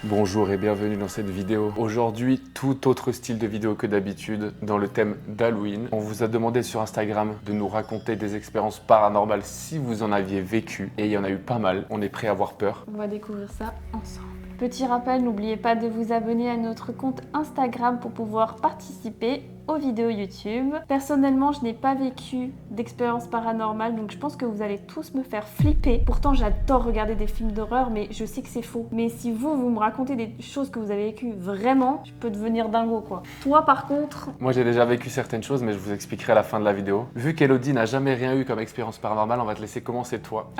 Bonjour et bienvenue dans cette vidéo. Aujourd'hui, tout autre style de vidéo que d'habitude, dans le thème d'Halloween. On vous a demandé sur Instagram de nous raconter des expériences paranormales si vous en aviez vécu. Et il y en a eu pas mal, on est prêt à avoir peur. On va découvrir ça ensemble. Petit rappel, n'oubliez pas de vous abonner à notre compte Instagram pour pouvoir participer aux vidéos YouTube. Personnellement, je n'ai pas vécu d'expérience paranormale, donc je pense que vous allez tous me faire flipper. Pourtant, j'adore regarder des films d'horreur, mais je sais que c'est faux. Mais si vous me racontez des choses que vous avez vécues vraiment, je peux devenir dingo, quoi. Toi, par contre... Moi, j'ai déjà vécu certaines choses, mais je vous expliquerai à la fin de la vidéo. Vu qu'Elodie n'a jamais rien eu comme expérience paranormale, on va te laisser commencer toi.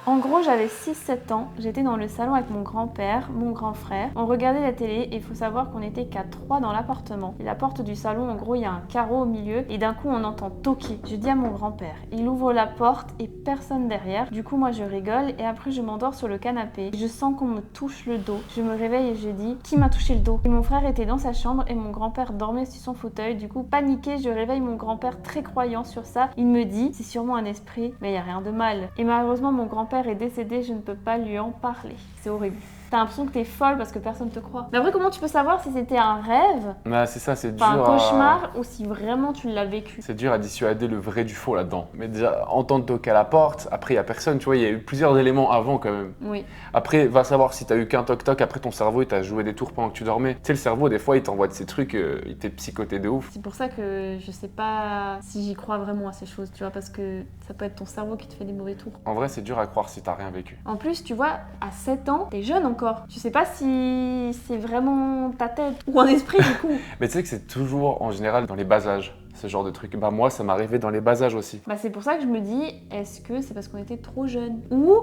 En gros, j'avais 6-7 ans, j'étais dans le salon avec mon grand-père, mon grand frère. On regardait la télé et il faut savoir qu'on n'était qu'à 3 dans l'appartement. Et la porte du salon, en gros, il y a un carreau au milieu et d'un coup, on entend toquer. Je dis à mon grand-père, il ouvre la porte et personne derrière. Du coup, moi, je rigole et après, je m'endors sur le canapé. Je sens qu'on me touche le dos. Je me réveille et je dis, qui m'a touché le dos? Et mon frère était dans sa chambre et mon grand-père dormait sur son fauteuil. Du coup, paniqué, je réveille mon grand-père très croyant sur ça. Il me dit, c'est sûrement un esprit, mais il n'y a rien de mal. Et malheureusement, mon grand-père est décédé, je ne peux pas lui en parler. C'est horrible. T'as l'impression que t'es folle parce que personne te croit. Mais après, comment tu peux savoir si c'était un rêve, Bah, c'est ça, c'est dur un cauchemar, ou si vraiment tu l'as vécu? C'est dur à dissuader le vrai du faux là-dedans. Mais déjà, entendre toquer à la porte, après il n'y a personne, tu vois, il y a eu plusieurs éléments avant quand même. Oui. Après, va savoir si t'as eu qu'un toc-toc, après ton cerveau il t'a joué des tours pendant que tu dormais. Tu sais, le cerveau, des fois, il t'envoie de ces trucs, il t'est psychoté de ouf. C'est pour ça que je sais pas si j'y crois vraiment à ces choses, tu vois, parce que ça peut être ton cerveau qui te fait des mauvais tours. En vrai, c'est dur à croire si t'as rien vécu. En plus, tu vois, à 7 ans, t'es jeune encore. Tu sais pas si c'est vraiment ta tête ou un esprit du coup. Mais tu sais que c'est toujours, en général, dans les bas âges, ce genre de truc. Bah moi, ça m'arrivait dans les bas âges aussi. Bah c'est pour ça que je me dis, est-ce que c'est parce qu'on était trop jeunes? Ou,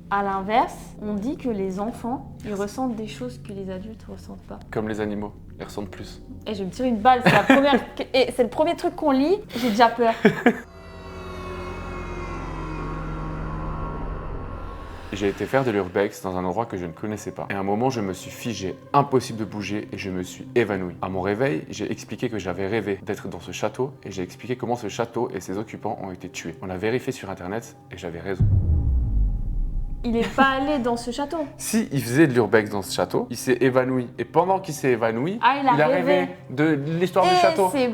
à l'inverse, on dit que les enfants, ils ressentent des choses que les adultes ressentent pas. Comme les animaux, ils ressentent plus. Et je vais me tirer une balle, c'est la première... Et c'est le premier truc qu'on lit, j'ai déjà peur. J'ai été faire de l'urbex dans un endroit que je ne connaissais pas. Et à un moment, je me suis figé, impossible de bouger et je me suis évanoui. À mon réveil, j'ai expliqué que j'avais rêvé d'être dans ce château et j'ai expliqué comment ce château et ses occupants ont été tués. On a vérifié sur internet et j'avais raison. Il est pas allé dans ce château. Si il faisait de l'urbex dans ce château, il s'est évanoui. Et pendant qu'il s'est évanoui, il a rêvé de l'histoire du château. C'est...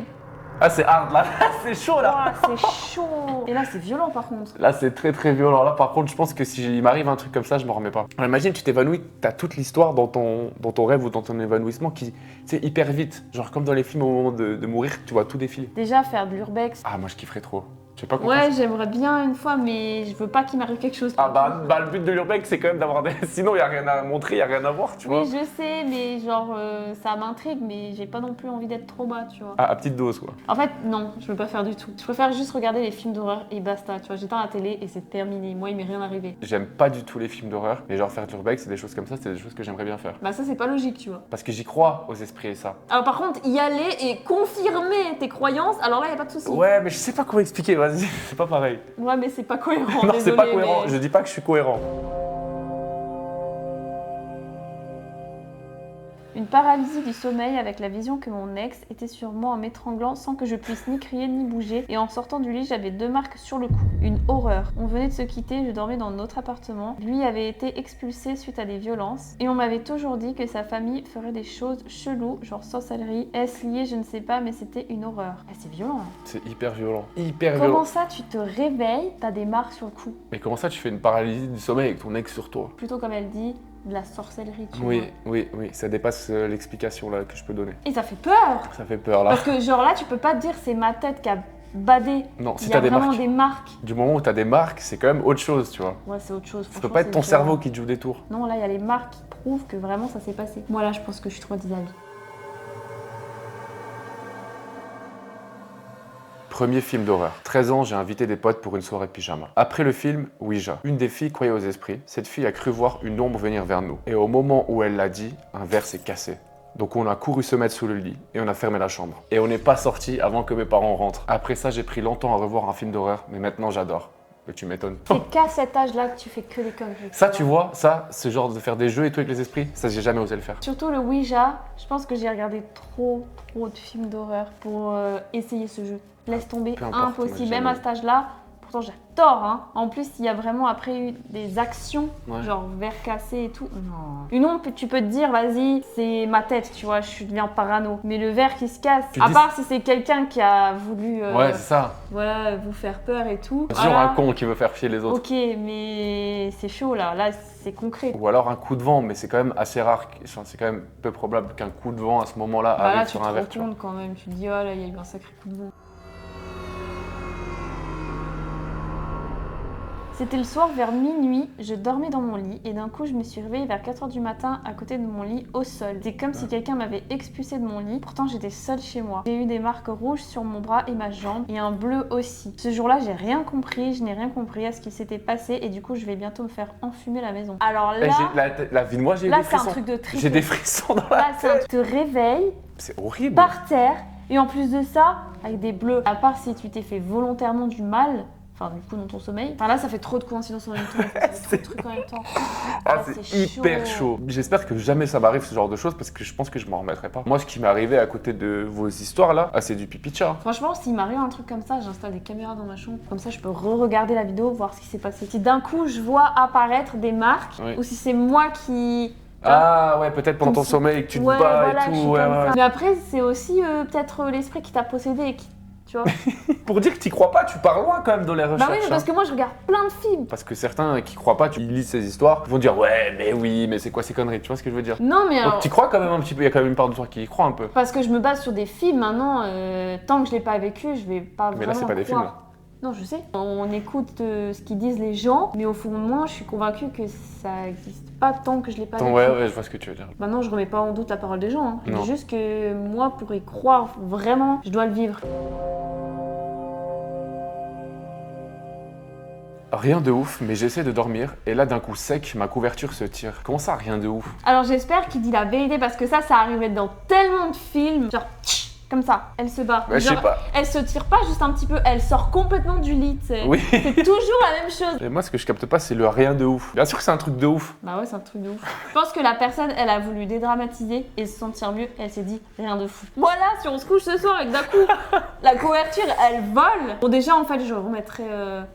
Ah, c'est hard là, c'est chaud là. Oh, c'est chaud. Et là, c'est violent par contre. Là, c'est très très violent. Là, par contre, je pense que si il m'arrive un truc comme ça, je m'en remets pas. Alors, imagine, tu t'évanouis, t'as toute l'histoire dans ton rêve ou dans ton évanouissement qui, c'est hyper vite. Genre comme dans les films au moment de mourir, tu vois tout défiler. Déjà, faire de l'urbex. Ah, moi, je kifferais trop. Je sais pas comment. Ouais, j'aimerais bien une fois, mais je veux pas qu'il m'arrive quelque chose. Ah bah le but de l'urbex, c'est quand même d'avoir des... Sinon, il y a rien à montrer, il y a rien à voir, tu vois. Oui, je sais, mais genre, ça m'intrigue, mais j'ai pas non plus envie d'être trop bas, tu vois. Ah, à petite dose, quoi. En fait, non, je veux pas faire du tout. Je préfère juste regarder les films d'horreur et basta, tu vois. J'éteins la télé et c'est terminé. Moi, il m'est rien arrivé. J'aime pas du tout les films d'horreur, mais genre faire de l'urbex, c'est des choses comme ça, c'est des choses que j'aimerais bien faire. Bah ça, c'est pas logique, tu vois. Parce que j'y crois aux esprits et ça. Alors par contre, y aller et confirmer tes croyances, alors là, y a pas de souci. Ouais, mais je sais pas comment expliquer, vas-y, c'est pas pareil. Ouais, mais c'est pas cohérent. Non, c'est pas désolée, cohérent, mais- je dis pas que je suis cohérent. Une paralysie du sommeil avec la vision que mon ex était sur moi en m'étranglant sans que je puisse ni crier ni bouger. Et en sortant du lit, j'avais 2 marques sur le cou. Une horreur. On venait de se quitter, je dormais dans notre appartement. Lui avait été expulsé suite à des violences. Et on m'avait toujours dit que sa famille ferait des choses cheloues, genre sorcellerie. Est-ce lié, je ne sais pas, mais c'était une horreur. Ah, c'est violent. Hein. C'est hyper violent. Hyper Comment violent. ça, tu te réveilles, t'as des marques sur le cou? Mais comment ça, tu fais une paralysie du sommeil avec ton ex sur toi? Plutôt comme elle dit, de la sorcellerie, tu Oui, vois. oui, ça dépasse l'explication là que je peux donner. Et ça fait peur. Ça fait peur là. Parce que genre là, tu peux pas te dire c'est ma tête qui a badé. Non, si Il y t'as a des vraiment marques. des marques. Du moment où t'as des marques, c'est quand même autre chose, tu vois. Ouais, c'est autre chose. Ça peut Franchement, pas être c'est ton violent. cerveau qui te joue des tours. Non, là, il y a les marques qui prouvent que vraiment ça s'est passé. Moi, là, je pense que je suis traumatisée à vie. Premier film d'horreur. 13 ans, j'ai invité des potes pour une soirée pyjama. Après le film, Ouija. Une des filles croyait aux esprits. Cette fille a cru voir une ombre venir vers nous. Et au moment où elle l'a dit, un verre s'est cassé. Donc on a couru se mettre sous le lit et on a fermé la chambre. Et on n'est pas sorti avant que mes parents rentrent. Après ça, j'ai pris longtemps à revoir un film d'horreur, mais maintenant j'adore. Mais tu m'étonnes. C'est qu'à cet âge-là que tu fais que des conneries. Ça, tu vois, ça, ce genre de faire des jeux et tout avec les esprits, ça, j'ai jamais osé le faire. Surtout le Ouija, je pense que j'ai regardé trop de films d'horreur pour essayer ce jeu. Laisse tomber, Peu importe, impossible. moi, Même à jamais. cet âge-là, Pourtant j'ai tort, hein. En plus, il y a vraiment après eu des actions, Ouais. genre verre cassé et tout. Non. Une ombre, tu peux te dire, vas-y, c'est ma tête, tu vois, je deviens parano. Mais le verre qui se casse, Tu à dis- part si c'est quelqu'un qui a voulu Ouais, c'est ça. voilà, vous faire peur et tout. C'est toujours Voilà. un con qui veut faire chier les autres. Ok, mais c'est chaud là, là c'est concret. Ou alors un coup de vent, mais c'est quand même assez rare. Enfin, c'est quand même peu probable qu'un coup de vent à ce moment-là Bah là, arrive tu sur te un rends verre. Tu vois. compte quand même, tu te dis, oh là, il y a eu un sacré coup de vent. C'était le soir vers minuit, je dormais dans mon lit et d'un coup je me suis réveillée vers 4h du matin à côté de mon lit au sol. C'est comme si quelqu'un m'avait expulsée de mon lit, pourtant j'étais seule chez moi. J'ai eu des marques rouges sur mon bras et ma jambe et un bleu aussi. Ce jour-là j'ai rien compris, je n'ai rien compris à ce qui s'était passé et du coup je vais bientôt me faire enfumer la maison. Alors Eh, là, la vie de moi, j'ai là des c'est un frissons. truc de triste. J'ai des frissons dans la Là c'est un tête. truc, tu te réveilles C'est horrible. par terre et en plus de ça avec des bleus. À part si tu t'es fait volontairement du mal. Enfin, du coup, dans ton sommeil. Enfin, là, ça fait trop de coïncidences en même temps. Ça fait trop de trucs en même temps. Ah, Là, c'est hyper chaud. J'espère que jamais ça m'arrive ce genre de choses parce que je pense que je m'en remettrai pas. Moi, ce qui m'est arrivé à côté de vos histoires là, c'est du pipi de chat. Franchement, s'il m'arrive un truc comme ça, j'installe des caméras dans ma chambre. Comme ça, je peux re-regarder la vidéo, voir ce qui s'est passé. Si d'un coup, je vois apparaître des marques, Oui. ou si c'est moi qui... Ah ouais, peut-être pendant ton Comme si- sommeil que tu te Ouais, bats voilà, et je tout. suis Ouais, comme ouais. ça. Mais après, c'est aussi peut-être l'esprit qui t'a possédé et qui... Tu vois. Pour dire que t'y crois pas, tu pars loin quand même dans les recherches. Bah oui, mais parce que moi, je regarde plein de films. Parce que certains qui croient pas, tu lisent ces histoires, vont dire ouais, mais oui, mais c'est quoi ces conneries, tu vois ce que je veux dire? Non, mais alors... Donc t'y crois quand même un petit peu, il y a quand même une part de toi qui y croit un peu. Parce que je me base sur des films maintenant, tant que je l'ai pas vécu, je vais pas Mais là, vraiment c'est pas des films, croire. Non, je sais. On écoute ce qu'ils disent les gens, mais au fond de moi, je suis convaincue que ça n'existe pas tant que je l'ai pas Attends, vécu. ouais, je vois ce que tu veux dire. Maintenant, je remets pas en doute la parole des gens. Hein. Je Non. dis juste que moi, pour y croire vraiment, je dois le vivre. Rien de ouf, mais j'essaie de dormir et là d'un coup sec, ma couverture se tire. Comment ça, rien de ouf? Alors j'espère qu'il dit la vérité parce que ça arrivait dans tellement de films. Genre, tch, comme ça, elle se bat. Ouais, je sais Genre, pas. elle se tire pas juste un petit peu, elle sort complètement du lit, tu sais. Oui. C'est toujours la même chose. Et moi, ce que je capte pas, c'est le rien de ouf. Bien sûr que c'est un truc de ouf. Bah ouais, c'est un truc de ouf. Je pense que la personne, elle a voulu dédramatiser et se sentir mieux. Elle s'est dit, rien de fou. Voilà, si on se couche ce soir et que d'un coup, la couverture, elle vole. Bon, déjà, en fait, je remettrais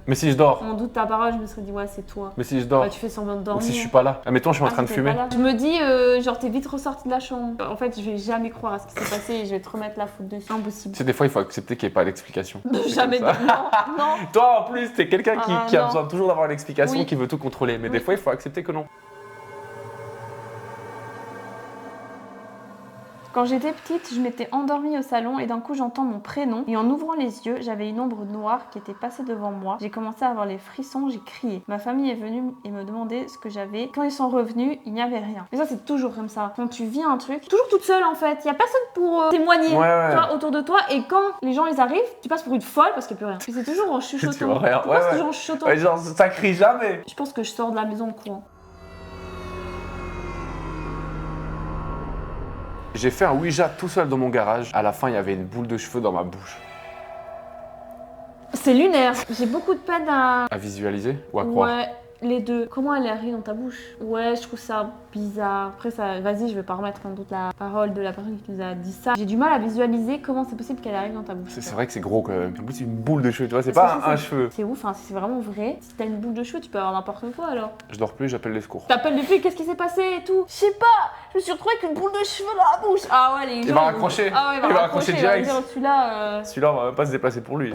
Mais si je dors, en doute ta parole. Je me serais dit, ouais, c'est toi. mais si je dors, Bah, tu fais semblant de ou dormir. si je suis pas là. Admettons, je suis en Ah, train de si t'es fumer. pas là. Je me dis, genre, t'es vite ressorti de la chambre. En fait, je vais jamais croire à ce qui s'est passé et je vais te remettre la faute dessus. Impossible. Tu sais, des fois, il faut accepter qu'il n'y ait pas d'explication. C'est Jamais. comme ça. Non, non. Toi, en plus, t'es quelqu'un qui a non. besoin toujours d'avoir une explication, Oui. qui veut tout contrôler. Mais Oui. des fois, il faut accepter que non. Quand j'étais petite, je m'étais endormie au salon et d'un coup j'entends mon prénom et en ouvrant les yeux, j'avais une ombre noire qui était passée devant moi. J'ai commencé à avoir les frissons, j'ai crié. Ma famille est venue et me demandait ce que j'avais. Quand ils sont revenus, il n'y avait rien. Et ça c'est toujours comme ça. Quand tu vis un truc, toujours toute seule en fait, il y a personne pour témoigner Ouais. tu vois, autour de toi et quand les gens ils arrivent, tu passes pour une folle parce qu'il n'y a plus rien. Et c'est toujours en chuchotant. Tu vois rien. Pourquoi Ouais, c'est ouais. toujours en chuchotant? Ouais, genre, ça crie jamais. Je pense que je sors de la maison en courant. J'ai fait un Ouija tout seul dans mon garage. À la fin, il y avait une boule de cheveux dans ma bouche. C'est lunaire. J'ai beaucoup de peine à... À visualiser ou à croire? Ouais, les deux. Comment elle arrive dans ta bouche? Ouais, je trouve ça bizarre. Après, ça, vas-y, je vais pas remettre en doute la parole de la personne qui nous a dit ça. J'ai du mal à visualiser comment c'est possible qu'elle arrive dans ta bouche. C'est vrai que c'est gros quand même. En plus, c'est une boule de cheveux, tu vois, c'est Parce pas que un c'est- cheveu. C'est ouf, hein, si c'est vraiment vrai. Si t'as une boule de cheveux, tu peux avoir n'importe quoi alors. Je dors plus, j'appelle les secours. T'appelles les flics, qu'est-ce qui s'est passé et tout? Je sais pas, je me suis retrouvée avec une boule de cheveux dans la bouche. Ah ouais, les gens. va ils- raccrocher. Ah ouais, il va Il va raccrocher raccrocher il va direct. dire celui-là. Celui-là, on va même pas se déplacer pour lui.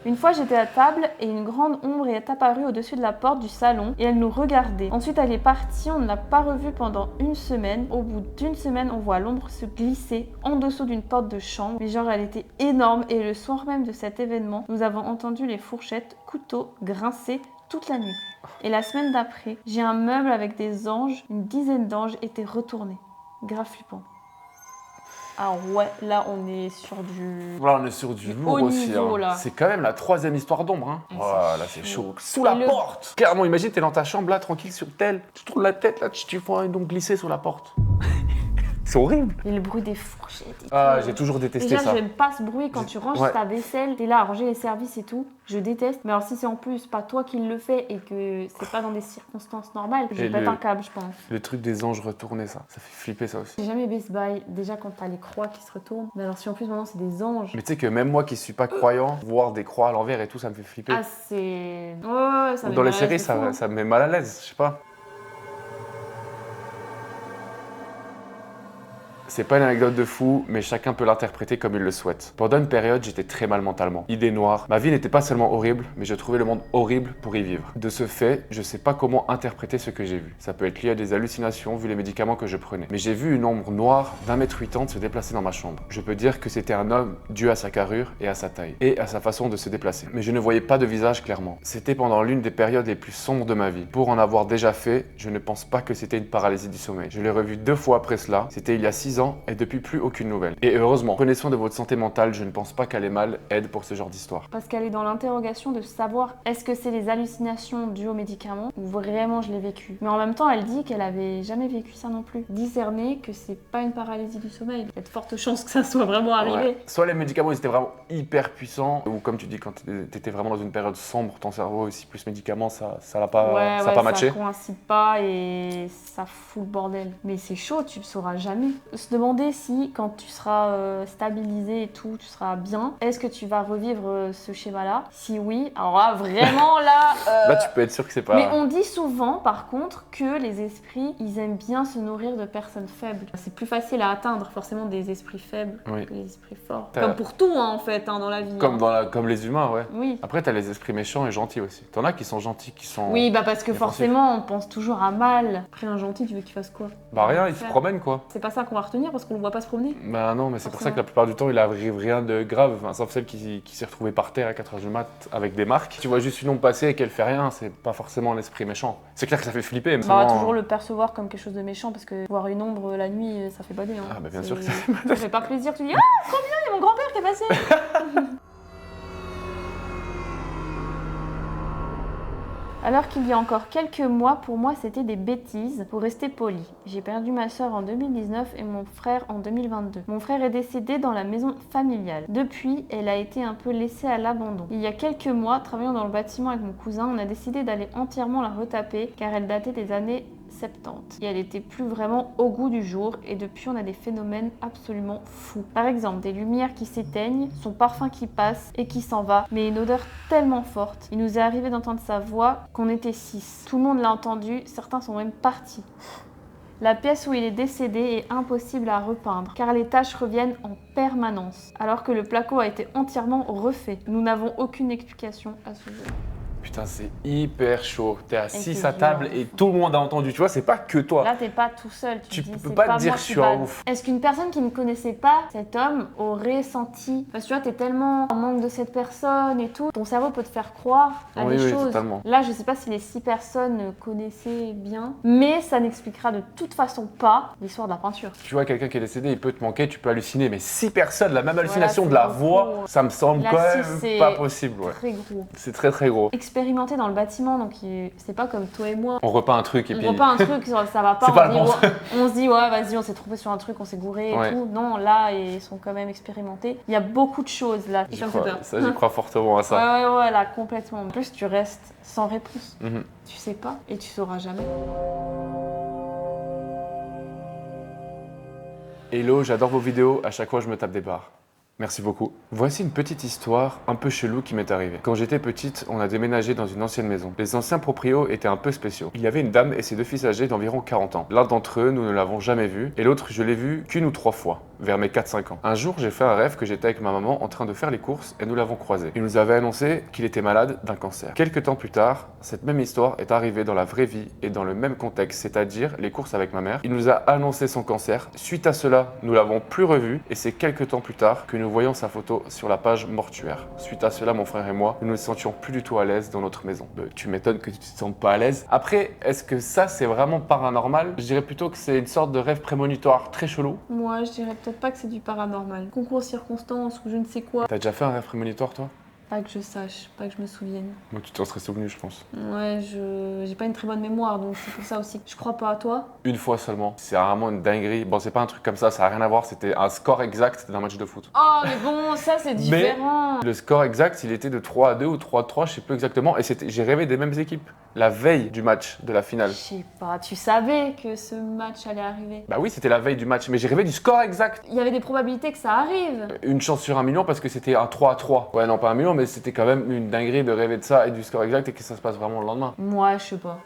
Une fois, j'étais à table et une grande ombre est apparue au-dessus de la porte du salon et elle nous regardait. Ensuite, elle est partie, on ne l'a pas revue pendant une semaine. Au bout d'une semaine, on voit l'ombre se glisser en dessous d'une porte de chambre. Mais genre, elle était énorme et le soir même de cet événement, nous avons entendu les fourchettes, couteaux grincer toute la nuit. Et la semaine d'après, j'ai un meuble avec des anges, une dizaine d'anges étaient retournés. Grave flippant. Ah ouais, là on est sur du... Là, on est sur du lourd haut aussi. niveau, Hein. là. C'est quand même la 3e histoire d'ombre. Hein. Et Voilà, c'est c'est chaud. chaud. Sous la Et le- porte. Clairement, imagine, t'es dans ta chambre là, tranquille sur tel. Tu tournes la tête là, tu vois une ombre glisser sur la porte. C'est horrible. Et le bruit des fourchettes et Ah, tout. j'ai toujours détesté Déjà, ça. j'aime pas ce bruit quand tu ranges Ouais. ta vaisselle. T'es là à ranger les services et tout. Je déteste. Mais alors, si c'est en plus pas toi qui le fais et que c'est pas dans des circonstances normales, je Et pète le- un câble, je pense. Le truc des anges retournés, ça fait flipper ça aussi. J'ai jamais aimé ce bail. Déjà, quand t'as les croix qui se retournent. Mais alors, si en plus maintenant c'est des anges. Mais tu sais que même moi qui suis pas croyant, voir des croix à l'envers et tout, ça me fait flipper. Ah, c'est. Ouais, ça Ou met dans mal les à l'aise séries, de fou, hein. ça me met mal à l'aise, je sais pas. C'est pas une anecdote de fou, mais chacun peut l'interpréter comme il le souhaite. Pendant une période, j'étais très mal mentalement. Idée noire. Ma vie n'était pas seulement horrible, mais je trouvais le monde horrible pour y vivre. De ce fait, je sais pas comment interpréter ce que j'ai vu. Ça peut être lié à des hallucinations vu les médicaments que je prenais. Mais j'ai vu une ombre noire d'1,80 m se déplacer dans ma chambre. Je peux dire que c'était un homme dû à sa carrure et à sa taille, et à sa façon de se déplacer. Mais je ne voyais pas de visage clairement. C'était pendant l'une des périodes les plus sombres de ma vie. Pour en avoir déjà fait, je ne pense pas que c'était une paralysie du sommeil. Je l'ai revu 2 fois après cela, c'était il y a 6 ans, et depuis plus aucune nouvelle. Et heureusement, prenez soin de votre santé mentale, je ne pense pas qu'aller mal aide pour ce genre d'histoire. Parce qu'elle est dans l'interrogation de savoir est-ce que c'est les hallucinations dues aux médicaments ou vraiment je l'ai vécu. Mais en même temps, elle dit qu'elle avait jamais vécu ça non plus. Discerner que c'est pas une paralysie du sommeil. Il y a de fortes chances que ça soit vraiment arrivé. Ouais. Soit les médicaments ils étaient vraiment hyper puissants, ou comme tu dis, quand t'étais vraiment dans une période sombre, ton cerveau aussi plus médicaments, ça l'a pas, ça a pas matché. Ça coïncide pas et ça fout le bordel. Mais c'est chaud, tu le sauras jamais. Se demander si, quand tu seras stabilisé et tout, tu seras bien, est-ce que tu vas revivre ce schéma-là? Si oui, alors là, vraiment, là... Là, tu peux être sûr que c'est pas... Mais on dit souvent, par contre, que les esprits, ils aiment bien se nourrir de personnes faibles. C'est plus facile à atteindre, forcément, des esprits faibles Oui. que les esprits forts. T'as- Comme pour tout, hein, en fait, hein, dans la vie. Comme, hein. comme les humains, ouais. Oui. Après, t'as les esprits méchants et gentils aussi. T'en as qui sont gentils, qui sont... Oui, bah parce que Défensif. forcément, on pense toujours à mal. Après, un gentil, tu veux qu'il fasse quoi? Bah rien, ils se promènent quoi. C'est pas ça qu'on va retenir parce qu'on le voit pas se promener. Bah non, mais c'est pour ça Forcément. que la plupart du temps, il arrive rien de grave. Enfin, sauf celle qui s'est retrouvée par terre à 4h du mat avec des marques. Tu vois juste une ombre passer et qu'elle fait rien, c'est pas forcément l'esprit méchant. C'est clair que ça fait flipper, mais Bah, on va seulement- toujours le percevoir comme quelque chose de méchant parce que voir une ombre la nuit, ça fait bader. Hein. Ah bah bien C'est- sûr que ça Ça fait pas plaisir, tu dis ah, trop bien, il y a mon grand-père qui est passé. Alors qu'il y a encore quelques mois, pour moi, c'était des bêtises, pour rester poli. J'ai perdu ma sœur en 2019 et mon frère en 2022. Mon frère est décédé dans la maison familiale. Depuis, elle a été un peu laissée à l'abandon. Il y a quelques mois, travaillant dans le bâtiment avec mon cousin, on a décidé d'aller entièrement la retaper car elle datait des années 70. Et elle était plus vraiment au goût du jour et depuis on a des phénomènes absolument fous. Par exemple, des lumières qui s'éteignent, son parfum qui passe et qui s'en va, mais une odeur tellement forte. Il nous est arrivé d'entendre sa voix qu'on était 6. Tout le monde l'a entendu, certains sont même partis. La pièce où il est décédé est impossible à repeindre car les taches reviennent en permanence alors que le placo a été entièrement refait. Nous n'avons aucune explication à ce jour. Putain, c'est hyper chaud. T'es à 6 c'est à table dur. et tout le monde a entendu. Tu vois, c'est pas que toi. Là, t'es pas tout seul. Tu te dis, peux c'est pas te dire, moi je qui suis un bad. ouf. Est-ce qu'une personne qui ne connaissait pas cet homme aurait senti... Parce que tu vois, t'es tellement en manque de cette personne et tout, ton cerveau peut te faire croire à Oui, des oui, choses. totalement. Là, je sais pas si les 6 personnes connaissaient bien, mais ça n'expliquera de toute façon pas l'histoire de la peinture. Tu vois, quelqu'un qui est décédé, il peut te manquer, tu peux halluciner, mais 6 personnes, la même hallucination c'est de la beaucoup. voix, ça me semble La quand 6, même c'est pas possible. Ouais. Très gros. C'est très très gros. Expérimenté dans le bâtiment, donc c'est pas comme toi et moi. On repeint un truc et puis. On repeint un truc, ça va pas, C'est pas le bon on se dit ouais vas-y on s'est trompé sur un truc, on s'est gouré Ouais. et tout. Non, là ils sont quand même expérimentés. Il y a beaucoup de choses là. J'y Ça me fait crois, peur. ça, j'y crois fortement à ça. Ouais, là complètement. En plus tu restes sans réponse. Mhm. Tu sais pas et tu sauras jamais. Hello, j'adore vos vidéos, à chaque fois je me tape des barres. Merci beaucoup. Voici une petite histoire un peu chelou qui m'est arrivée. Quand j'étais petite, on a déménagé dans une ancienne maison. Les anciens proprios étaient un peu spéciaux. Il y avait une dame et ses 2 fils âgés d'environ 40 ans. L'un d'entre eux, nous ne l'avons jamais vu, et l'autre, je l'ai vu qu'une ou 3 fois, vers mes 4-5 ans. Un jour, j'ai fait un rêve que j'étais avec ma maman en train de faire les courses et nous l'avons croisé. Il nous avait annoncé qu'il était malade d'un cancer. Quelques temps plus tard, cette même histoire est arrivée dans la vraie vie et dans le même contexte, c'est-à-dire les courses avec ma mère. Il nous a annoncé son cancer. Suite à cela, nous l'avons plus revu et c'est quelques temps plus tard que nous voyons sa photo sur la page mortuaire. Suite à cela, mon frère et moi, nous ne nous sentions plus du tout à l'aise dans notre maison. Tu m'étonnes que tu te sentes pas à l'aise. Après, est-ce que ça c'est vraiment paranormal? Je dirais plutôt que c'est une sorte de rêve prémonitoire très chelou. Moi je dirais peut-être pas que c'est du paranormal. Concours circonstances ou je ne sais quoi. T'as déjà fait un rêve prémonitoire toi? Pas que je sache, pas que je me souvienne. Moi, tu t'en serais souvenu, je pense. Ouais, j'ai pas une très bonne mémoire, donc c'est pour ça aussi. Je crois pas à toi. Une fois seulement. C'est vraiment une dinguerie. Bon, c'est pas un truc comme ça a rien à voir. C'était un score exact d'un match de foot. Oh, mais bon, ça c'est différent. Le score exact, il était de 3-2 ou 3-3, je sais plus exactement. Et j'ai rêvé des mêmes équipes. La veille du match de la finale. Je sais pas, tu savais que ce match allait arriver. Bah oui, c'était la veille du match, mais j'ai rêvé du score exact. Il y avait des probabilités que ça arrive. Une chance sur 1 million parce que c'était un 3-3. Ouais, non, pas 1 million, mais c'était quand même une dinguerie de rêver de ça et du score exact et que ça se passe vraiment le lendemain. Moi, je sais pas.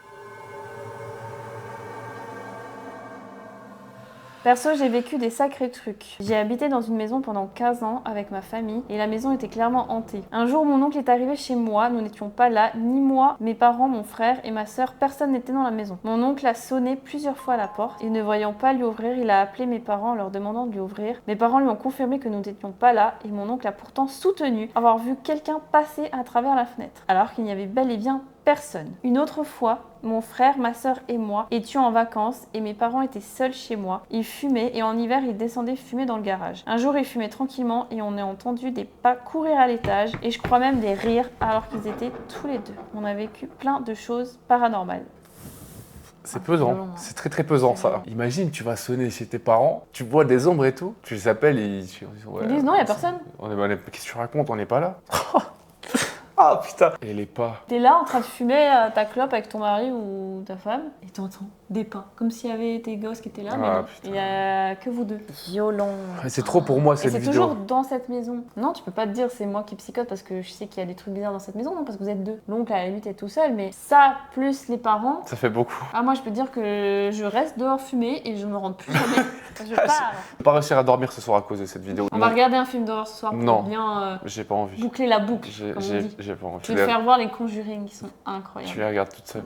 Perso, j'ai vécu des sacrés trucs. J'ai habité dans une maison pendant 15 ans avec ma famille et la maison était clairement hantée. Un jour, mon oncle est arrivé chez moi, nous n'étions pas là, ni moi, mes parents, mon frère et ma sœur, personne n'était dans la maison. Mon oncle a sonné plusieurs fois à la porte et ne voyant pas lui ouvrir, il a appelé mes parents en leur demandant de lui ouvrir. Mes parents lui ont confirmé que nous n'étions pas là et mon oncle a pourtant soutenu avoir vu quelqu'un passer à travers la fenêtre, alors qu'il n'y avait bel et bien personne. Une autre fois, mon frère, ma sœur et moi étions en vacances et mes parents étaient seuls chez moi. Ils fumaient et en hiver, ils descendaient fumer dans le garage. Un jour, ils fumaient tranquillement et on a entendu des pas courir à l'étage et je crois même des rires alors qu'ils étaient tous les deux. On a vécu plein de choses paranormales. C'est pesant, violent, hein. c'est très très pesant ça. Imagine, tu vas sonner chez tes parents, tu vois des ombres et tout, tu les appelles et ils disent Ils disent non, il y a personne. Qu'est-ce que tu racontes, on n'est pas là. Ah putain. Et les pas. T'es là en train de fumer ta clope avec ton mari ou ta femme et t'entends des pas. Comme s'il y avait tes gosses qui étaient là, mais Ah, non. putain. Il n'y a que vous deux. Violent. C'est trop pour moi Et cette c'est vidéo. toujours dans cette maison. Non, tu peux pas te dire c'est moi qui psychote parce que je sais qu'il y a des trucs bizarres dans cette maison, non, parce que vous êtes deux. L'oncle à la limite est tout seul, mais ça plus les parents. Ça fait beaucoup. Ah, moi je peux te dire que je reste dehors fumer et je me rentre plus jamais. Je pars. Je vais pas réussir à dormir ce soir à cause de cette vidéo. On va regarder un film d'horreur ce soir pour Non. bien J'ai pas envie. boucler la boucle, comme on dit. J'ai pas envie. Je vais te faire voir les Conjuring qui sont incroyables. Tu les regardes toutes seules.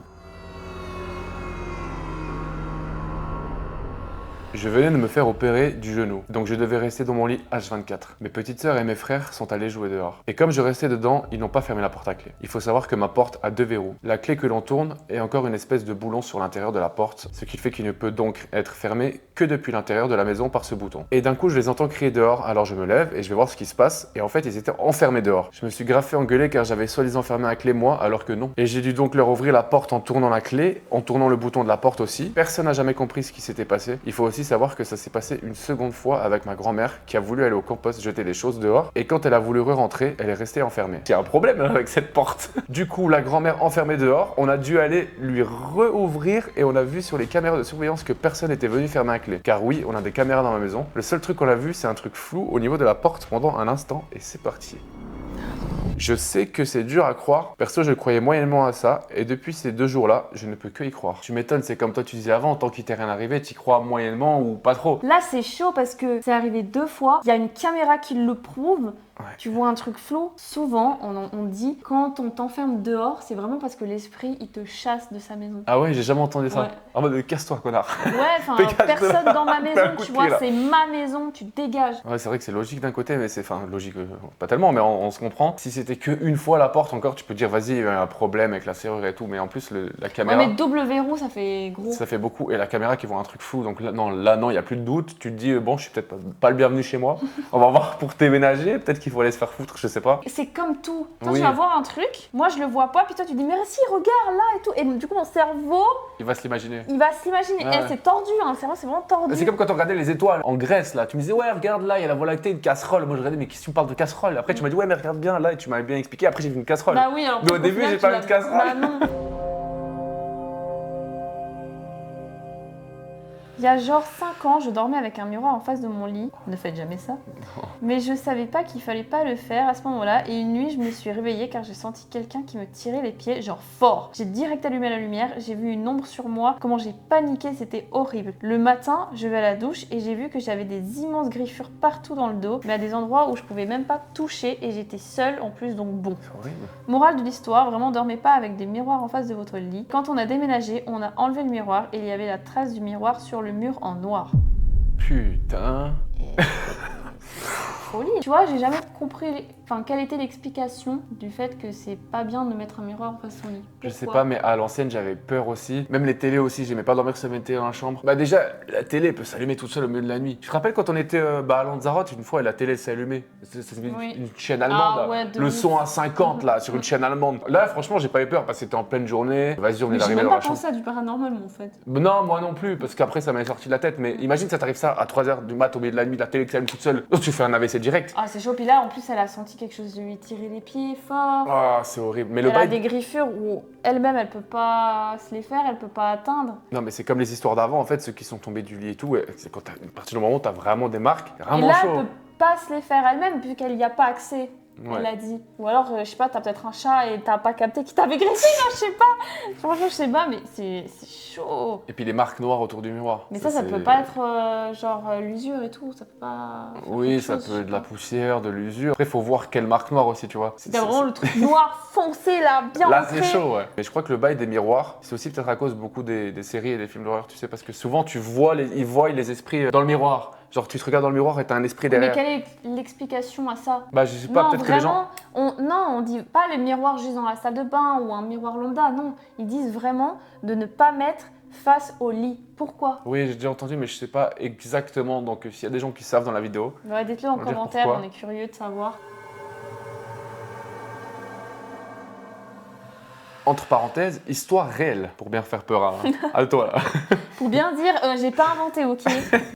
Je venais de me faire opérer du genou, donc je devais rester dans mon lit H24. Mes petites sœurs et mes frères sont allés jouer dehors. Et comme je restais dedans, ils n'ont pas fermé la porte à clé. Il faut savoir que ma porte a 2 verrous. La clé que l'on tourne est encore une espèce de boulon sur l'intérieur de la porte, ce qui fait qu'il ne peut donc être fermé que depuis l'intérieur de la maison par ce bouton. Et d'un coup, je les entends crier dehors, alors je me lève et je vais voir ce qui se passe, et en fait, ils étaient enfermés dehors. Je me suis grave fait engueuler car j'avais soi-disant fermé la clé moi, alors que non. Et j'ai dû donc leur ouvrir la porte en tournant la clé, en tournant le bouton de la porte aussi. Personne n'a jamais compris ce qui s'était passé. Il faut aussi savoir que ça s'est passé une seconde fois avec ma grand-mère qui a voulu aller au compost jeter des choses dehors et quand elle a voulu re-rentrer, elle est restée enfermée. Il y a un problème avec cette porte. Du coup, la grand-mère enfermée dehors, on a dû aller lui rouvrir et on a vu sur les caméras de surveillance que personne n'était venu fermer la clé. Car oui, on a des caméras dans la maison. Le seul truc qu'on a vu, c'est un truc flou au niveau de la porte pendant un instant et c'est parti. Je sais que c'est dur à croire, perso je croyais moyennement à ça, et depuis ces 2 jours-là, je ne peux que y croire. Tu m'étonnes, c'est comme toi tu disais avant, tant qu'il t'est rien arrivé, tu y crois moyennement ou pas trop. Là, c'est chaud parce que c'est arrivé 2 fois. Il y a une caméra qui le prouve. Ouais. Tu vois un truc flou. Souvent, on dit quand on t'enferme dehors, c'est vraiment parce que l'esprit il te chasse de sa maison. Ah ouais, j'ai jamais entendu ça. Ouais. En mode casse-toi connard. Ouais, enfin, Dégage personne de- dans ma Fais maison, un coup de tu pied, vois, là. c'est ma maison, tu dégages. Ouais, c'est vrai que c'est logique d'un côté, mais c'est enfin logique, pas tellement, mais on se comprend. Si c'était qu'une fois la porte, encore tu peux dire vas-y, il y a un problème avec la serrure et tout, mais en plus la Ouais, caméra. mais double verrou, ça fait gros. Ça fait beaucoup, et la caméra qui voit un truc flou, donc là non, il n'y a plus de doute. Tu te dis, bon, je suis peut-être pas le bienvenu chez moi. On va voir pour déménager, peut-être qu'il faut aller se faire foutre, je sais pas. C'est comme tout. Toi, Oui. tu vas voir un truc, moi je le vois pas, puis toi tu dis, mais si, regarde là et tout. Et du coup, mon cerveau, Il va se l'imaginer. il va s'imaginer. Ouais. Et c'est tordu, hein, c'est vraiment tordu. C'est comme quand on regardait les étoiles en Grèce, là. Tu me disais, ouais, regarde là, il y a la Voie lactée, une casserole. Moi, je regardais, mais qu'est-ce que tu me parles de casserole? Après, tu m'as dit, ouais, mais regarde bien là, et tu m'avais bien expliqué. Après, j'ai vu une casserole. Bah oui, alors Mais au qu'au début, final, j'ai tu pas l'as- vu de casserole. Bah non. Il y a genre 5 ans, je dormais avec un miroir en face de mon lit. Ne faites jamais ça. Mais je savais pas qu'il fallait pas le faire à ce moment-là. Et une nuit, je me suis réveillée car j'ai senti quelqu'un qui me tirait les pieds, genre fort. J'ai direct allumé la lumière, j'ai vu une ombre sur moi. Comment j'ai paniqué, c'était horrible. Le matin, je vais à la douche et j'ai vu que j'avais des immenses griffures partout dans le dos, mais à des endroits où je pouvais même pas toucher et j'étais seule en plus, donc bon. C'est horrible. Morale de l'histoire, vraiment dormez pas avec des miroirs en face de votre lit. Quand on a déménagé, on a enlevé le miroir et il y avait la trace du miroir sur le mur en noir. Putain. folie. Tu vois, j'ai jamais compris quelle était l'explication du fait que c'est pas bien de mettre un miroir face au lit. Je sais Pourquoi pas, mais à l'ancienne, j'avais peur aussi. Même les télés aussi, j'aimais pas dormir sur mes télés dans la chambre. Bah déjà, la télé peut s'allumer toute seule au milieu de la nuit. Tu te rappelles quand on était à Lanzarote, une fois, la télé s'est allumée. C'est Oui. une chaîne allemande, Ah là. ouais, de Le ouf. son à 50, là, sur une chaîne allemande. Là, franchement, j'ai pas eu peur parce que c'était en pleine journée. Vas-y, on est Mais j'ai arrivé même dans pas la chambre. pensé à du paranormal, moi, en fait. Non, moi non plus, parce qu'après, ça m'est sorti de la tête. Mais imagine, ça t'arrive ça à 3h du mat, au milieu de la nuit, la télé qui s'allume toute seule. Oh, tu fais un AVC direct. Ah, c'est chaud. Puis là, en plus, elle a senti quelque chose de lui tirer les pieds fort. Ah, c'est horrible. Mais le Elle a bail. des griffures où elle-même, elle peut pas se les faire, elle peut pas atteindre. Non, mais c'est comme les histoires d'avant, en fait, ceux qui sont tombés du lit et tout. C'est quand à partir du moment où t'as vraiment des marques, Et vraiment là, chaud. elle peut pas se les faire elle-même, vu qu'elle y a pas accès. Ouais. Elle a dit. Ou alors, je sais pas, t'as peut-être un chat et t'as pas capté qu'il t'avait griffé, non, je sais pas. Franchement, je sais pas, mais c'est chaud. Et puis les marques noires autour du miroir. Mais ça c'est- peut pas être l'usure et tout, ça peut pas. faire Oui, quelque ça chose, peut je sais être de la pas. poussière, de l'usure. Après, faut voir quelle marque noire aussi, tu vois. T'as vraiment le truc noir foncé là, bien Là, ancré. c'est chaud, ouais. Mais je crois que le bail des miroirs, c'est aussi peut-être à cause beaucoup des séries et des films d'horreur, tu sais, parce que souvent, ils voient les esprits dans le miroir. Genre, tu te regardes dans le miroir et t'as un esprit Mais derrière. quelle est l'explication à ça? Bah, je sais pas, Non, peut-être que les gens. non, on dit pas le miroir juste dans la salle de bain ou un miroir lambda, non. Ils disent vraiment de ne pas mettre face au lit. Pourquoi? Oui, j'ai déjà entendu, mais je sais pas exactement. Donc, s'il y a des gens qui savent dans la vidéo. Ouais, dites-le en On va dire commentaire, pourquoi. on est curieux de savoir. Entre parenthèses, histoire réelle, pour bien faire peur à toi. Là. Pour bien dire, j'ai pas inventé, ok?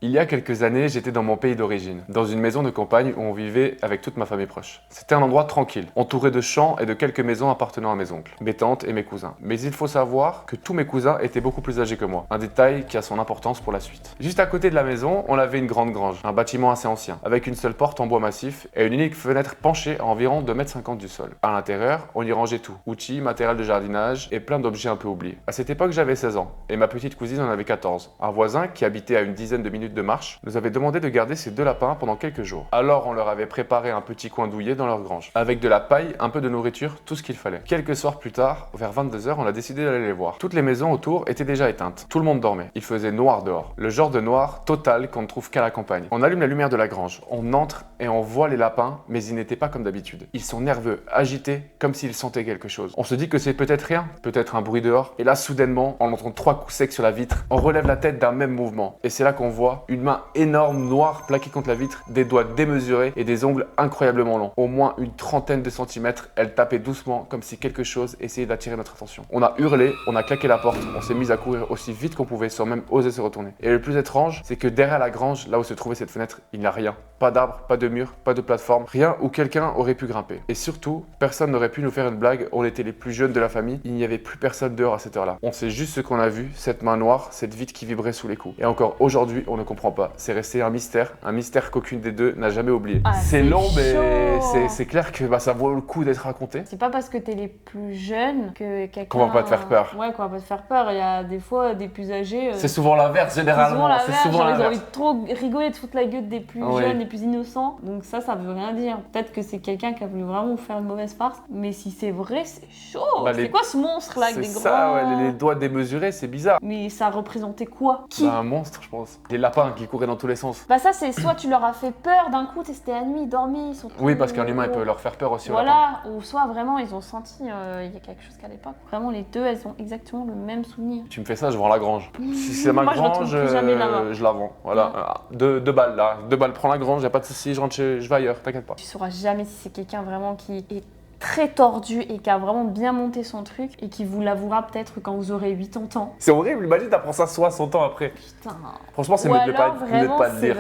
Il y a quelques années, j'étais dans mon pays d'origine, dans une maison de campagne où on vivait avec toute ma famille proche. C'était un endroit tranquille, entouré de champs et de quelques maisons appartenant à mes oncles, mes tantes et mes cousins. Mais il faut savoir que tous mes cousins étaient beaucoup plus âgés que moi, un détail qui a son importance pour la suite. Juste à côté de la maison, on avait une grande grange, un bâtiment assez ancien, avec une seule porte en bois massif et une unique fenêtre penchée à environ 2,50 m du sol. À l'intérieur, on y rangeait tout, outils, matériel de jardinage et plein d'objets un peu oubliés. À cette époque, j'avais 16 ans et ma petite cousine en avait 14. Un voisin qui habitait à une dizaine de minutes de marche nous avait demandé de garder ces 2 lapins pendant quelques jours. Alors on leur avait préparé un petit coin douillet dans leur grange, avec de la paille, un peu de nourriture, tout ce qu'il fallait. Quelques soirs plus tard, vers 22 h, on a décidé d'aller les voir. Toutes les maisons autour étaient déjà éteintes. Tout le monde dormait. Il faisait noir dehors. Le genre de noir total qu'on ne trouve qu'à la campagne. On allume la lumière de la grange. On entre et on voit les lapins, mais ils n'étaient pas comme d'habitude. Ils sont nerveux, agités, comme s'ils sentaient quelque chose. On se dit que c'est peut-être rien, peut-être un bruit dehors. Et là, soudainement, on entend 3 coups secs sur la vitre. On relève la tête d'un même mouvement. Et c'est là qu'on voit une main énorme, noire, plaquée contre la vitre, des doigts démesurés et des ongles incroyablement longs. Au moins une trentaine de centimètres. Elle tapait doucement, comme si quelque chose essayait d'attirer notre attention. On a hurlé, on a claqué la porte, on s'est mis à courir aussi vite qu'on pouvait sans même oser se retourner. Et le plus étrange, c'est que derrière la grange, là où se trouvait cette fenêtre, il n'y a rien. Pas d'arbre, pas de mur, pas de plateforme, rien où quelqu'un aurait pu grimper. Et surtout, personne n'aurait pu nous faire une blague, on était les plus jeunes de la famille, il n'y avait plus personne dehors à cette heure-là. On sait juste ce qu'on a vu, cette main noire, cette vitre qui vibrait sous les coups. Et encore aujourd'hui, on ne comprend pas. C'est resté un mystère qu'aucune des deux n'a jamais oublié. Ah, c'est c'est long, mais chaud. c'est clair que ça vaut le coup d'être raconté. C'est pas parce que t'es les plus jeunes que quelqu'un... Qu'on va pas te faire peur. Ouais, qu'on va pas te faire peur. Il y a des fois des plus âgés... C'est souvent l'inverse, généralement. C'est souvent Ils ont envie l'inverse. de trop rigoler, de foutre la gueule des plus Oui. jeunes, des plus innocents. Donc ça veut rien dire. Peut-être que c'est quelqu'un qui a voulu vraiment vous faire une mauvaise farce. Mais si c'est vrai, c'est chaud. Bah, c'est quoi ce monstre là avec des C'est grands... ça, ouais, les doigts démesurés, c'est bizarre. Mais ça représentait quoi? Qui? Bah, un monstre, je pense. Des lapins qui couraient dans tous les sens. Bah ça, c'est soit tu leur as fait peur d'un coup, c'était la nuit, ils dormaient, ils sont Oui, tous- parce qu'un humain, il peut leur faire peur aussi. au lapin. Voilà, ou soit vraiment ils ont senti il y a quelque chose qu'à l'époque. Vraiment les deux, elles ont exactement le même souvenir. Tu me fais ça, je vends la grange. Si c'est ma Moi, je grange, retourne plus jamais là-bas. je la vends. Voilà. 2 balles là. 2 balles, prends la grange, y a pas de souci, je vais ailleurs, t'inquiète pas. Tu sauras jamais si c'est quelqu'un vraiment qui est très tordu et qui a vraiment bien monté son truc et qui vous l'avouera peut-être quand vous aurez 80 ans. C'est horrible, imagine, t'apprends ça 60 ans après. Putain. Franchement, c'est Ou mieux de alors pas vraiment, le dire.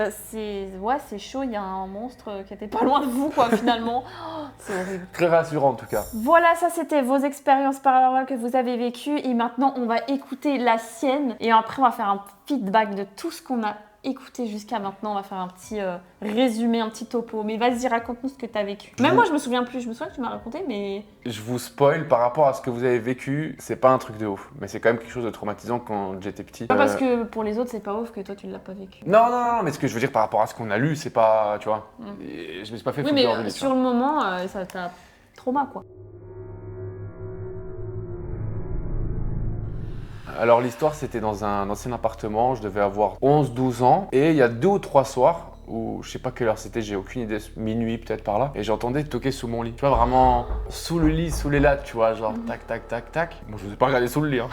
c'est chaud, il y a un monstre qui était pas loin de vous quoi finalement. Oh, c'est horrible. Très rassurant en tout cas. Voilà, ça c'était vos expériences paranormales que vous avez vécues et maintenant on va écouter la sienne et après on va faire un feedback de tout ce qu'on a écouté jusqu'à maintenant. On va faire un petit résumé, un petit topo. Mais vas-y, raconte-nous ce que tu as vécu. Même moi je me souviens plus, je me souviens que tu m'as raconté mais... Je vous spoil par rapport à ce que vous avez vécu, c'est pas un truc de ouf, mais c'est quand même quelque chose de traumatisant quand j'étais petit. Pas parce que pour les autres c'est pas ouf que toi tu l'as pas vécu. Non, mais ce que je veux dire par rapport à ce qu'on a lu, c'est pas, tu vois, Mm. et je me suis pas fait Oui foutre mais dehors du lit, tu sur vois. le moment ça t'a trauma quoi. Alors l'histoire c'était dans un ancien appartement, je devais avoir 11-12 ans, et il y a 2 ou 3 soirs, ou je sais pas quelle heure c'était, j'ai aucune idée, minuit peut-être par là, et j'entendais toquer sous mon lit. Tu vois, vraiment sous le lit, sous les lattes, tu vois, genre tac, tac, tac, tac. Bon, je n'osais pas regarder sous le lit, hein.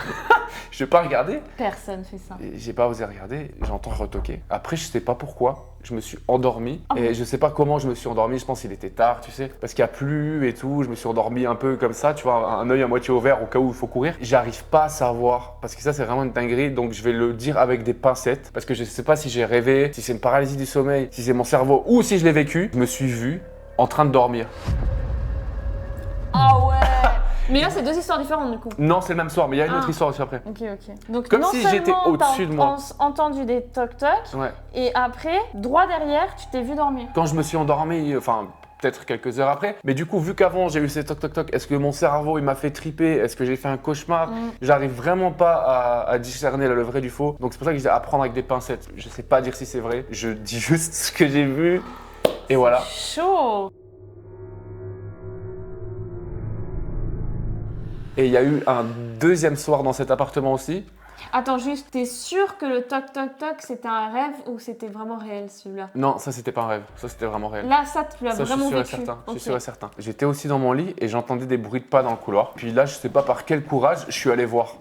Je n'ai pas regardé. Personne fait ça. Et j'ai pas osé regarder, j'entends retoquer. Après, je sais pas pourquoi, je me suis endormi. Et je sais pas comment je me suis endormi, je pense qu'il était tard, tu sais. Parce qu'il y a plu et tout, je me suis endormi un peu comme ça, tu vois, un œil à moitié ouvert au cas où il faut courir. J'arrive pas à savoir, parce que ça c'est vraiment une dinguerie, donc je vais le dire avec des pincettes. Parce que je sais pas si j'ai rêvé, si c'est une paralysie du sommeil, si c'est mon cerveau ou si je l'ai vécu. Je me suis vu en train de dormir. Ah ouais. Mais là, c'est deux histoires différentes du coup. Non, c'est le même soir, mais il y a une autre histoire aussi après. Ok, ok. Donc, Comme non si j'étais au-dessus de moi. Entendu des toc-toc, Ouais. et après, droit derrière, tu t'es vu dormir. Quand je me suis endormi, enfin peut-être quelques heures après, mais du coup, vu qu'avant j'ai eu ces toc-toc-toc, est-ce que mon cerveau il m'a fait triper? Est-ce que j'ai fait un cauchemar? J'arrive vraiment pas à discerner le vrai du faux. Donc c'est pour ça que je dis à prendre avec des pincettes. Je sais pas dire si c'est vrai, je dis juste ce que j'ai vu et voilà. Chaud. Et il y a eu un deuxième soir dans cet appartement aussi. Attends, juste, t'es sûr que le toc-toc-toc c'était un rêve ou c'était vraiment réel celui-là? Non, ça c'était pas un rêve, ça c'était vraiment réel. Là, ça, tu l'as Ça, vraiment je suis sûr et vécu. certain. Je suis Ok. sûr et certain. J'étais aussi dans mon lit et j'entendais des bruits de pas dans le couloir. Puis là, je sais pas par quel courage, je suis allé voir.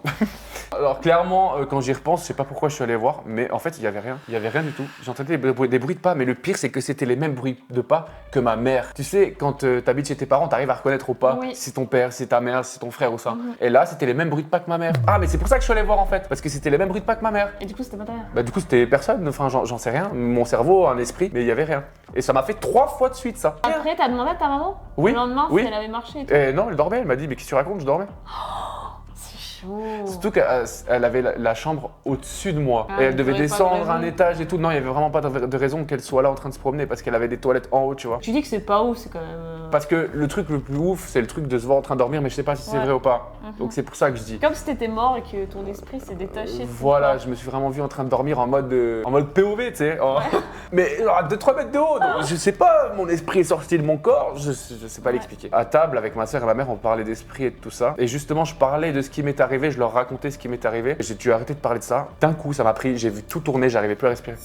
Alors clairement, quand j'y repense, je sais pas pourquoi je suis allé voir, mais en fait, il y avait rien. Il y avait rien du tout. J'entendais des bruits de pas, mais le pire, c'est que c'était les mêmes bruits de pas que ma mère. Tu sais, quand t'habites chez tes parents, t'arrives à reconnaître au pas Oui. si c'est ton père, si c'est ta mère, si c'est ton frère ou ça. Et là, c'était les mêmes bruits de pas que ma mère. Ah, mais c'est pour ça que je suis allé voir en fait, parce que c'était les mêmes bruits de pas que ma mère. Et du coup, c'était pas ta mère. Bah du coup c'était personne, enfin j'en sais rien, mon cerveau, un esprit, mais il y avait rien. Et ça m'a fait 3 fois de suite ça. Après, t'as demandé à ta maman Oui, le lendemain oui. si elle avait marché et tout. Et non, elle dormait, elle m'a dit mais qu'est-ce que tu racontes, je dormais. C'est chaud. Surtout qu'elle avait la chambre au-dessus de moi. Ah, et elle devait t'aurais pas de descendre un raison. étage et tout. Non, il y avait vraiment pas de raison qu'elle soit là en train de se promener parce qu'elle avait des toilettes en haut, tu vois. Tu dis que c'est pas ouf, c'est quand même. Parce que le truc le plus ouf, c'est le truc de se voir en train de dormir, mais je sais pas si c'est Ouais. vrai ou pas. Donc c'est pour ça que je dis. Comme si t'étais mort et que ton esprit s'est détaché. de ton Voilà, corps. je me suis vraiment vu en train de dormir en mode POV, tu sais. Mais à 2-3 mètres de haut, donc je sais pas, mon esprit est sorti de mon corps, je sais pas l'expliquer. À table, avec ma soeur et ma mère, on parlait d'esprit et de tout ça. Et justement, je parlais de ce qui m'est arrivé, je leur racontais ce qui m'est arrivé. J'ai dû arrêter de parler de ça. D'un coup, ça m'a pris, j'ai vu tout tourner, j'arrivais plus à respirer.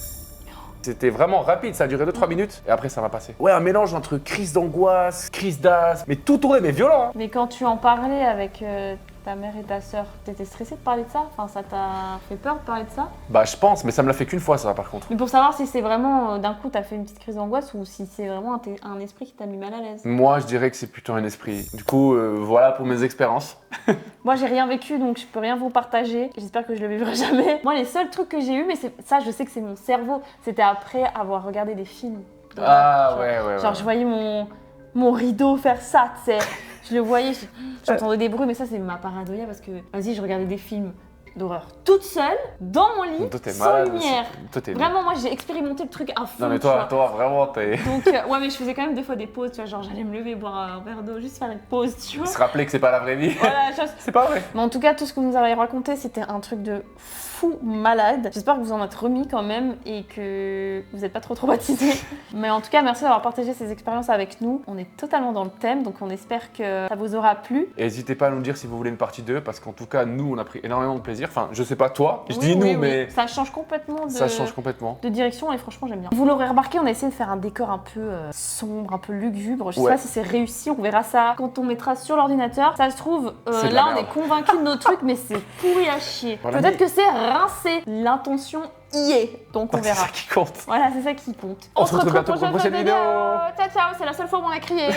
C'était vraiment rapide, ça a duré 2-3 minutes et après ça m'a passé. Ouais, un mélange entre crise d'angoisse, crise d'asthme, mais tout tournait, mais violent. Hein. Mais quand tu en parlais avec ta mère et ta sœur, t'étais stressée de parler de ça? Enfin, ça t'a fait peur de parler de ça? Bah, je pense, mais ça me l'a fait qu'une fois, ça, par contre. Mais pour savoir si c'est vraiment d'un coup t'as fait une petite crise d'angoisse ou si c'est vraiment un esprit qui t'a mis mal à l'aise. Moi, je dirais que c'est plutôt un esprit. Du coup, voilà pour mes expériences. Moi j'ai rien vécu donc je peux rien vous partager. J'espère que je le vivrai jamais. Moi les seuls trucs que j'ai eu, mais ça je sais que c'est mon cerveau, c'était après avoir regardé des films. Ah, Genre- ouais. Genre je voyais mon rideau faire ça, tu sais. Je le voyais, j'entendais des bruits, mais ça c'est ma paranoïa parce que vas-y je regardais des films d'horreur toute seule, dans mon lit, Toi, t'es sans malade. lumière. Toi, t'es. Vraiment moi j'ai expérimenté le truc à fond. Non, mais tu vois. toi, vraiment, t'es. Donc ouais mais je faisais quand même des fois des pauses, tu vois, genre j'allais me lever, boire un verre d'eau, juste faire une pause, tu vois. Se rappeler que c'est pas la vraie vie. Voilà, C'est pas vrai. mais en tout cas, tout ce que vous nous avez raconté, c'était un truc de fou malade. J'espère que vous en êtes remis quand même et que vous n'êtes pas trop traumatisés. Mais en tout cas, merci d'avoir partagé ces expériences avec nous. On est totalement dans le thème, donc on espère que ça vous aura plu. Et n'hésitez pas à nous dire si vous voulez une partie 2, parce qu'en tout cas, nous, on a pris énormément de plaisir. Enfin, je sais pas toi, je Oui, dis nous, oui, oui. mais Ça change complètement ça change complètement. de direction et franchement, j'aime bien. Vous l'aurez remarqué, on a essayé de faire un décor un peu sombre, un peu lugubre. Je sais Ouais. pas si c'est réussi, on verra ça quand on mettra sur l'ordinateur. Ça se trouve, C'est de la là, on merde. est convaincus de nos trucs, mais c'est pourri à chier. Voilà, Peut-être mais- que c'est rincé. L'intention y est, donc on C'est verra. ça qui compte. Voilà, c'est ça qui compte. On se retrouve bientôt pour une prochaine vidéo. Ciao, ciao, c'est la seule fois où on a crié.